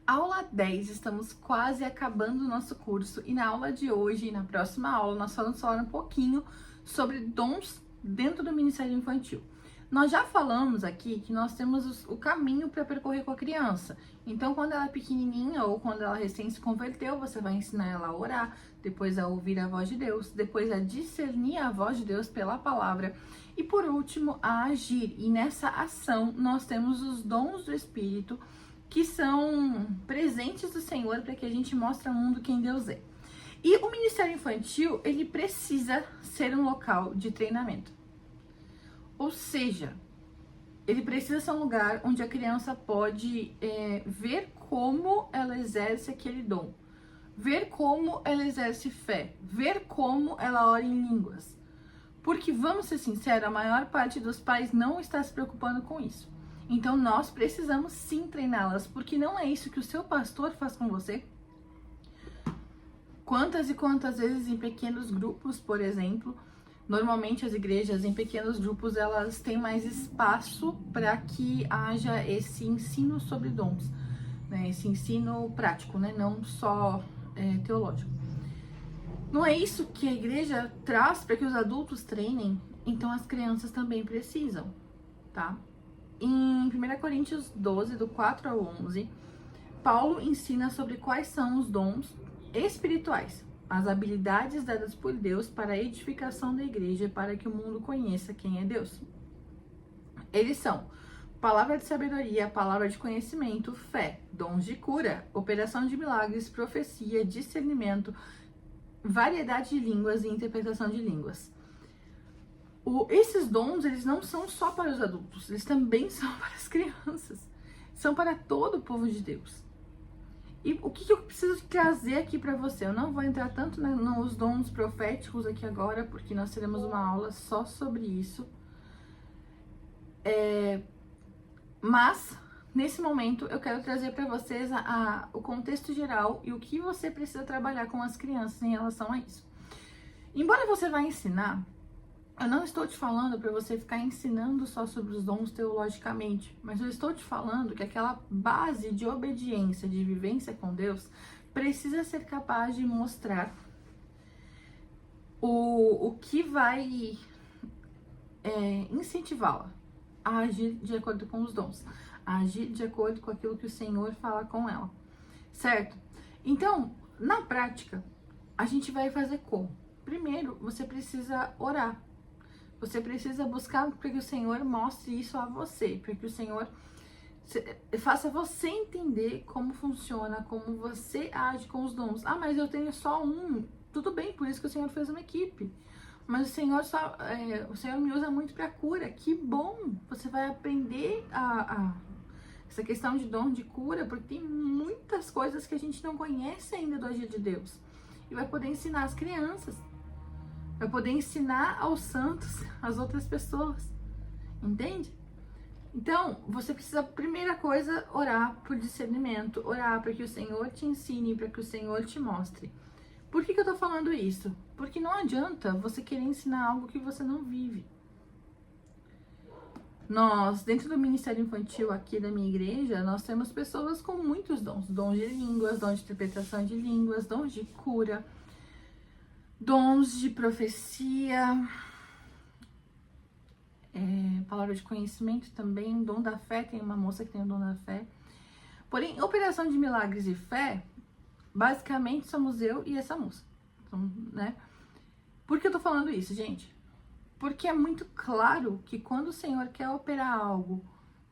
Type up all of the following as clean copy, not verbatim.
Aula 10, estamos quase acabando o nosso curso e na aula de hoje e na próxima aula nós vamos falar um pouquinho sobre dons dentro do Ministério Infantil. Nós já falamos aqui que nós temos o caminho para percorrer com a criança. Então, quando ela é pequenininha ou quando ela recém se converteu, você vai ensinar ela a orar, depois a ouvir a voz de Deus, depois a discernir a voz de Deus pela palavra e, por último, a agir. E nessa ação, nós temos os dons do Espírito, que são presentes do Senhor para que a gente mostre ao mundo quem Deus é. E o Ministério Infantil, ele precisa ser um local de treinamento. Ou seja, ele precisa ser um lugar onde a criança pode ver como ela exerce aquele dom, ver como ela exerce fé, ver como ela ora em línguas. Porque, vamos ser sinceros, a maior parte dos pais não está se preocupando com isso. Então, nós precisamos sim treiná-las, porque não é isso que o seu pastor faz com você. Quantas e quantas vezes em pequenos grupos, por exemplo, normalmente as igrejas em pequenos grupos, elas têm mais espaço para que haja esse ensino sobre dons, né? Esse ensino prático, né? Não só teológico. Não é isso que a igreja traz para que os adultos treinem, então as crianças também precisam, tá? Em 1 Coríntios 12, do 4 ao 11, Paulo ensina sobre quais são os dons espirituais, as habilidades dadas por Deus para a edificação da igreja, para que o mundo conheça quem é Deus. Eles são palavra de sabedoria, palavra de conhecimento, fé, dons de cura, operação de milagres, profecia, discernimento, variedade de línguas e interpretação de línguas. Esses dons, eles não são só para os adultos, eles também são para as crianças, são para todo o povo de Deus. E o que eu preciso trazer aqui para você? Eu não vou entrar tanto nos dons proféticos aqui agora, porque nós teremos uma aula só sobre isso. Mas, nesse momento, eu quero trazer para vocês o contexto geral e o que você precisa trabalhar com as crianças em relação a isso. Embora você vá ensinar, eu não estou te falando para você ficar ensinando só sobre os dons teologicamente, mas eu estou te falando que aquela base de obediência, de vivência com Deus, precisa ser capaz de mostrar o que vai incentivá-la a agir de acordo com os dons, a agir de acordo com aquilo que o Senhor fala com ela, certo? Então, na prática, a gente vai fazer como? Primeiro, você precisa orar. Você precisa buscar para que o Senhor mostre isso a você, para que o Senhor faça você entender como funciona, como você age com os dons. Ah, mas eu tenho só um. Tudo bem, por isso que o Senhor fez uma equipe. Mas o Senhor me usa muito para cura. Que bom! Você vai aprender essa questão de dom de cura, porque tem muitas coisas que a gente não conhece ainda do agir de Deus. E vai poder ensinar as crianças. Vai poder ensinar aos santos, às outras pessoas. Entende? Então, você precisa, primeira coisa, orar por discernimento. Orar para que o Senhor te ensine, para que o Senhor te mostre. Por que eu tô falando isso? Porque não adianta você querer ensinar algo que você não vive. Nós, dentro do Ministério Infantil aqui da minha igreja, nós temos pessoas com muitos dons. Dons de línguas, dons de interpretação de línguas, dons de cura, dons de profecia, palavra de conhecimento também, dom da fé, tem uma moça que tem o dom da fé. Porém, operação de milagres e fé, basicamente somos eu e essa moça, então, né? Por que eu tô falando isso, gente? Porque é muito claro que quando o Senhor quer operar algo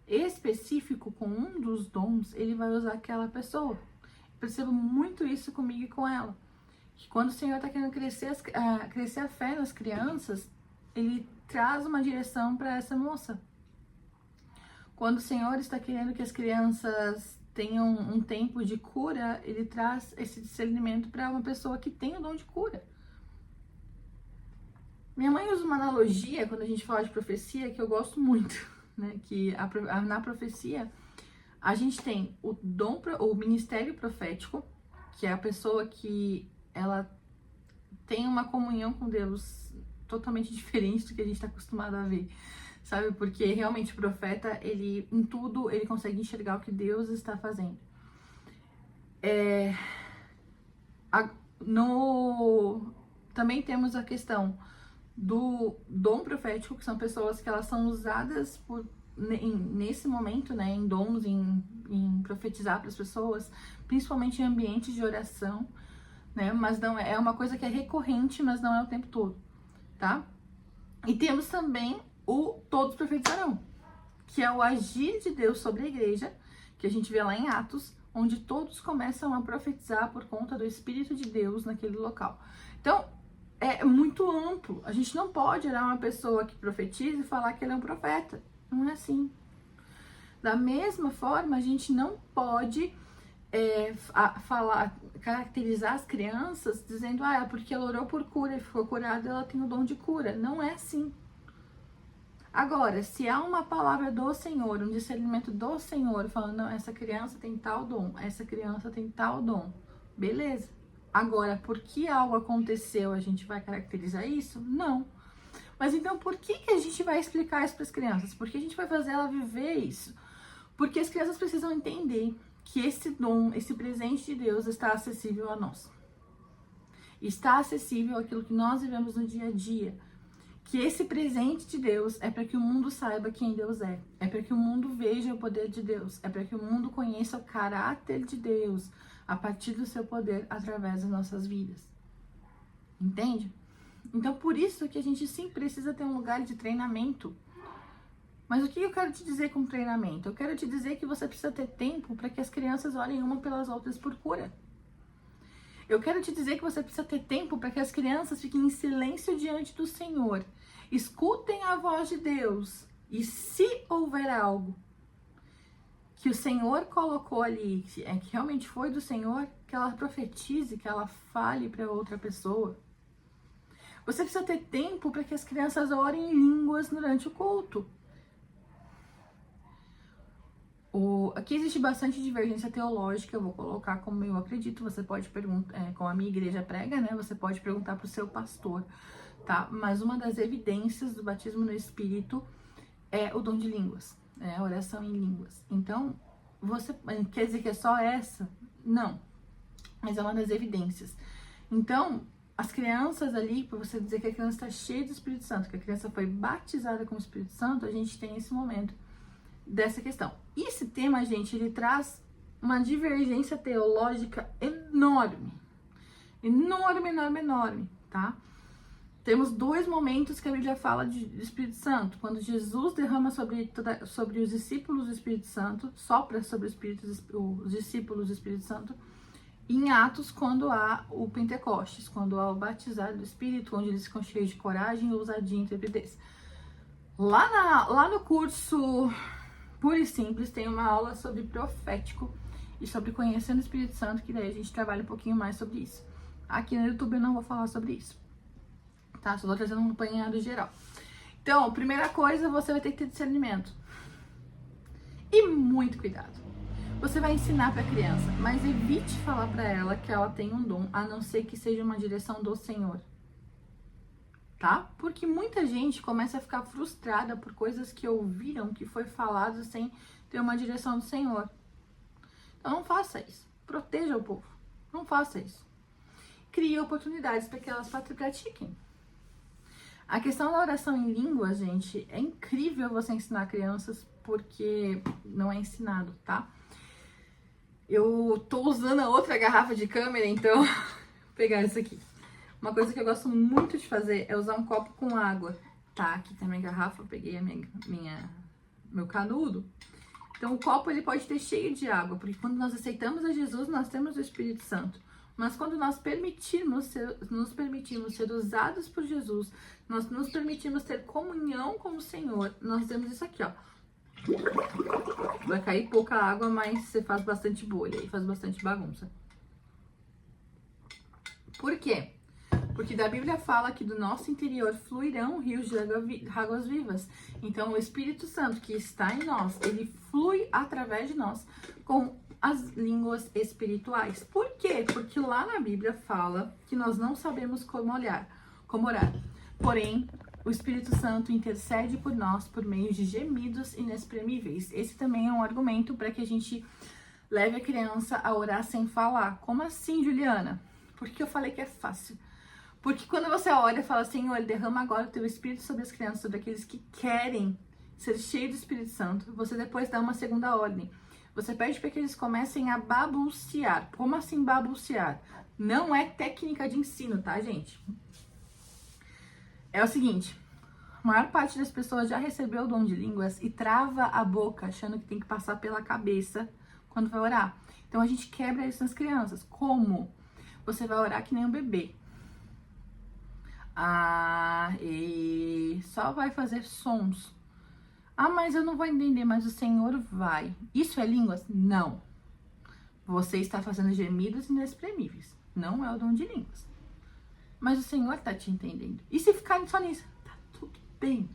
específico com um dos dons, ele vai usar aquela pessoa. Eu percebo muito isso comigo e com ela. Que quando o Senhor está querendo crescer a fé nas crianças, ele traz uma direção para essa moça. Quando o Senhor está querendo que as crianças tenham um tempo de cura, ele traz esse discernimento para uma pessoa que tem o dom de cura. Minha mãe usa uma analogia quando a gente fala de profecia que eu gosto muito, né? Que na profecia a gente tem o ministério profético, que é a pessoa que ela tem uma comunhão com Deus totalmente diferente do que a gente está acostumado a ver, sabe? Porque realmente o profeta, ele em tudo, ele consegue enxergar o que Deus está fazendo. Também temos a questão do dom profético, que são pessoas que elas são usadas nesse momento, né, em dons, em profetizar para as pessoas, principalmente em ambientes de oração, né, mas não é uma coisa que é recorrente, mas não é o tempo todo, tá? E temos também o todos profetizarão, que é o agir de Deus sobre a igreja, que a gente vê lá em Atos, onde todos começam a profetizar por conta do Espírito de Deus naquele local. Então, é muito amplo. A gente não pode olhar uma pessoa que profetiza e falar que ele é um profeta. Não é assim. Da mesma forma, a gente não pode caracterizar as crianças dizendo, porque ela orou por cura e ficou curada, ela tem o dom de cura. Não é assim. Agora, se há uma palavra do Senhor, um discernimento do Senhor, falando, não, essa criança tem tal dom, essa criança tem tal dom, beleza. Agora, porque algo aconteceu, a gente vai caracterizar isso? Não. Mas então, por que a gente vai explicar isso para as crianças? Por que a gente vai fazer ela viver isso? Porque as crianças precisam entender que esse dom, esse presente de Deus está acessível a nós. Está acessível àquilo que nós vivemos no dia a dia. Que esse presente de Deus é para que o mundo saiba quem Deus é. É para que o mundo veja o poder de Deus. É para que o mundo conheça o caráter de Deus a partir do seu poder através das nossas vidas. Entende? Então, por isso que a gente sim precisa ter um lugar de treinamento. Mas o que eu quero te dizer com treinamento? Eu quero te dizer que você precisa ter tempo para que as crianças olhem uma pelas outras por cura. Eu quero te dizer que você precisa ter tempo para que as crianças fiquem em silêncio diante do Senhor, escutem a voz de Deus e, se houver algo que o Senhor colocou ali, que realmente foi do Senhor, que ela profetize, que ela fale para outra pessoa. Você precisa ter tempo para que as crianças orem em línguas durante o culto. Aqui existe bastante divergência teológica, eu vou colocar como eu acredito, você pode perguntar, como a minha igreja prega, né, você pode perguntar para o seu pastor, tá? Mas uma das evidências do batismo no Espírito é o dom de línguas, a oração em línguas. Então, você quer dizer que é só essa? Não, mas é uma das evidências. Então, as crianças ali, para você dizer que a criança está cheia do Espírito Santo, que a criança foi batizada com o Espírito Santo, a gente tem esse momento dessa questão. E esse tema, gente, ele traz uma divergência teológica enorme. Enorme, tá? Temos dois momentos que a Bíblia fala de Espírito Santo. Quando Jesus derrama sobre os discípulos do Espírito Santo, sopra sobre os discípulos do Espírito Santo. E em Atos, quando há o Pentecostes, quando há o batizado do Espírito, onde eles ficam cheios de coragem, ousadia e intrepidez. Lá no curso Puro e Simples, tem uma aula sobre profético e sobre conhecendo o Espírito Santo, que daí a gente trabalha um pouquinho mais sobre isso. Aqui no YouTube eu não vou falar sobre isso, tá? Só tô trazendo um apanhado geral. Então, primeira coisa, você vai ter que ter discernimento. E muito cuidado. Você vai ensinar para a criança, mas evite falar para ela que ela tem um dom, a não ser que seja uma direção do Senhor. Tá? Porque muita gente começa a ficar frustrada por coisas que ouviram, que foi falado sem ter uma direção do Senhor. Então não faça isso. Proteja o povo. Não faça isso. Crie oportunidades para que elas pratiquem. A questão da oração em línguas, gente, é incrível você ensinar crianças porque não é ensinado, tá? Eu tô usando a outra garrafa de câmera, então vou pegar essa aqui. Uma coisa que eu gosto muito de fazer é usar um copo com água. Tá, aqui tem a minha garrafa, eu peguei meu canudo. Então o copo ele pode ter cheio de água, porque quando nós aceitamos a Jesus, nós temos o Espírito Santo. Mas quando nós nos permitimos ser usados por Jesus, nós nos permitimos ter comunhão com o Senhor, nós temos isso aqui, ó. Vai cair pouca água, mas você faz bastante bolha e faz bastante bagunça. Por quê? Porque da Bíblia fala que do nosso interior fluirão rios de águas vivas. Então, o Espírito Santo que está em nós, ele flui através de nós com as línguas espirituais. Por quê? Porque lá na Bíblia fala que nós não sabemos como orar. Porém, o Espírito Santo intercede por nós por meio de gemidos inexprimíveis. Esse também é um argumento para que a gente Leve a criança a orar sem falar. Como assim, Juliana? Por que eu falei que é fácil? Porque quando você ora e fala, Senhor, derrama agora o teu Espírito sobre as crianças, sobre aqueles que querem ser cheios do Espírito Santo, você depois dá uma segunda ordem. Você pede para que eles comecem a babucear. Como assim babucear? Não é técnica de ensino, tá, gente? É o seguinte, a maior parte das pessoas já recebeu o dom de línguas e trava a boca achando que tem que passar pela cabeça quando vai orar. Então a gente quebra isso nas crianças. Como? Você vai orar que nem um bebê. E só vai fazer sons. Mas eu não vou entender, mas o Senhor vai. Isso é línguas? Não. Você está fazendo gemidos inexprimíveis. Não é o dom de línguas. Mas o Senhor está te entendendo. E se ficar só nisso, tá tudo bem.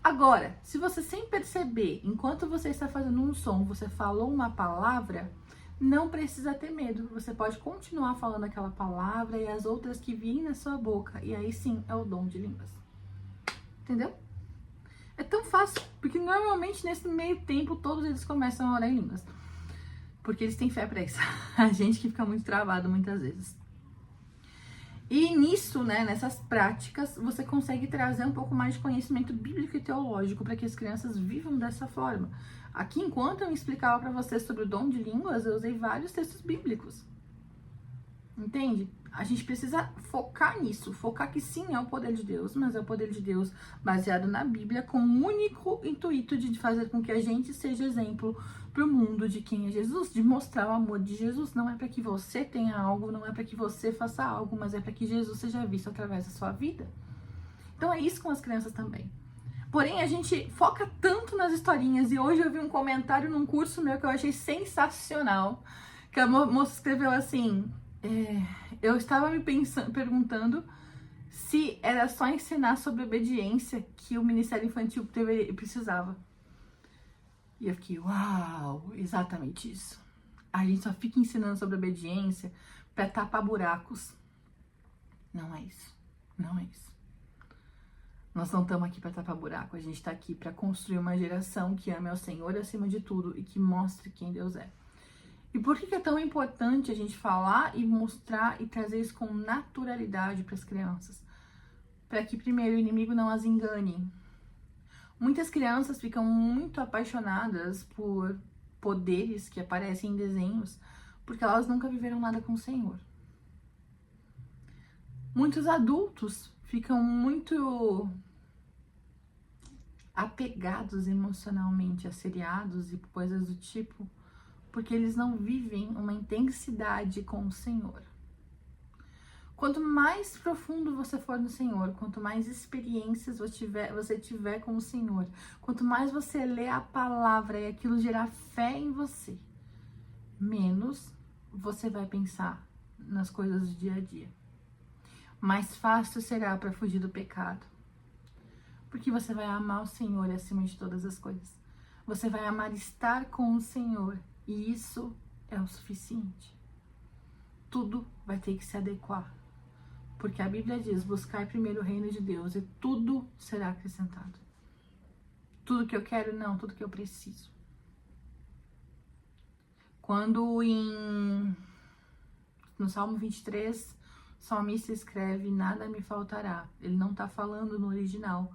Agora, se você sem perceber, enquanto você está fazendo um som, você falou uma palavra, não precisa ter medo. Você pode continuar falando aquela palavra e as outras que virem na sua boca. E aí sim é o dom de línguas. Entendeu? É tão fácil, porque normalmente nesse meio tempo todos eles começam a orar em línguas. Porque eles têm fé pra isso. A gente que fica muito travado muitas vezes. E nisso, né, nessas práticas, você consegue trazer um pouco mais de conhecimento bíblico e teológico para que as crianças vivam dessa forma. Aqui, enquanto eu me explicava para vocês sobre o dom de línguas, eu usei vários textos bíblicos. Entende? A gente precisa focar nisso, focar que sim, é o poder de Deus, mas é o poder de Deus baseado na Bíblia com o único intuito de fazer com que a gente seja exemplo para o mundo de quem é Jesus, de mostrar o amor de Jesus. Não é para que você tenha algo, não é para que você faça algo, mas é para que Jesus seja visto através da sua vida. Então é isso com as crianças também. Porém, a gente foca tanto nas historinhas, e hoje eu vi um comentário num curso meu que eu achei sensacional, que a moça escreveu assim... eu estava me perguntando se era só ensinar sobre obediência que o Ministério Infantil precisava. E eu fiquei, uau, exatamente isso. A gente só fica ensinando sobre obediência para tapar buracos. Não é isso. Não é isso. Nós não estamos aqui para tapar buraco. A gente está aqui para construir uma geração que ame ao Senhor acima de tudo e que mostre quem Deus é. E por que é tão importante a gente falar e mostrar e trazer isso com naturalidade para as crianças? Para que, primeiro, o inimigo não as engane. Muitas crianças ficam muito apaixonadas por poderes que aparecem em desenhos, porque elas nunca viveram nada com o Senhor. Muitos adultos ficam muito apegados emocionalmente a seriados e coisas do tipo, porque eles não vivem uma intensidade com o Senhor. Quanto mais profundo você for no Senhor, quanto mais experiências você tiver com o Senhor, quanto mais você lê a palavra e aquilo gerar fé em você, menos você vai pensar nas coisas do dia a dia. Mais fácil será para fugir do pecado, porque você vai amar o Senhor acima de todas as coisas. Você vai amar estar com o Senhor. E isso é o suficiente. Tudo vai ter que se adequar. Porque a Bíblia diz, buscar primeiro o reino de Deus e tudo será acrescentado. Tudo que eu quero, não, tudo que eu preciso. Quando no Salmo 23, o salmista escreve, nada me faltará. Ele não está falando no original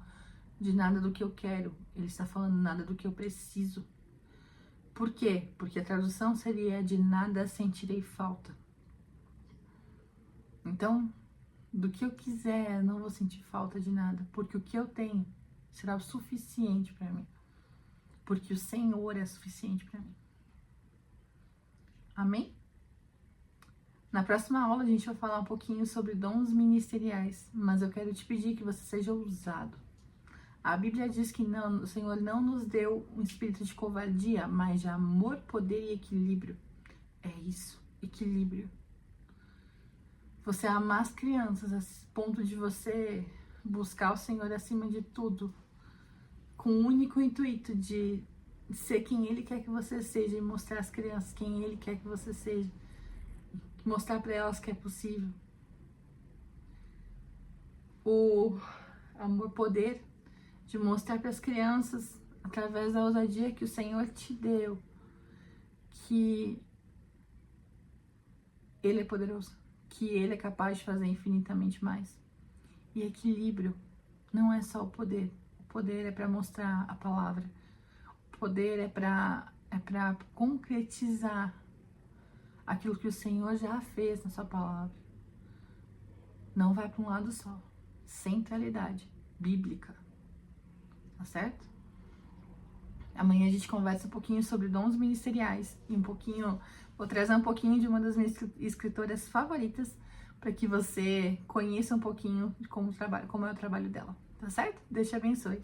de nada do que eu quero. Ele está falando nada do que eu preciso. Por quê? Porque a tradução seria de nada sentirei falta. Então, do que eu quiser, eu não vou sentir falta de nada, porque o que eu tenho será o suficiente para mim. Porque o Senhor é suficiente para mim. Amém? Na próxima aula a gente vai falar um pouquinho sobre dons ministeriais, mas eu quero te pedir que você seja ousado. A Bíblia diz que não, o Senhor não nos deu um espírito de covardia, mas de amor, poder e equilíbrio. É isso, equilíbrio. Você amar as crianças a ponto de você buscar o Senhor acima de tudo, com o único intuito de ser quem Ele quer que você seja e mostrar às crianças quem Ele quer que você seja. Mostrar para elas que é possível. O amor, poder de mostrar para as crianças, através da ousadia que o Senhor te deu, que Ele é poderoso, que Ele é capaz de fazer infinitamente mais. E equilíbrio não é só o poder. O poder é para mostrar a palavra. O poder é para concretizar aquilo que o Senhor já fez na sua palavra. Não vai para um lado só. Centralidade bíblica. Tá certo? Amanhã a gente conversa um pouquinho sobre dons ministeriais e vou trazer um pouquinho de uma das minhas escritoras favoritas para que você conheça um pouquinho de como é o trabalho dela, tá certo? Deus te abençoe.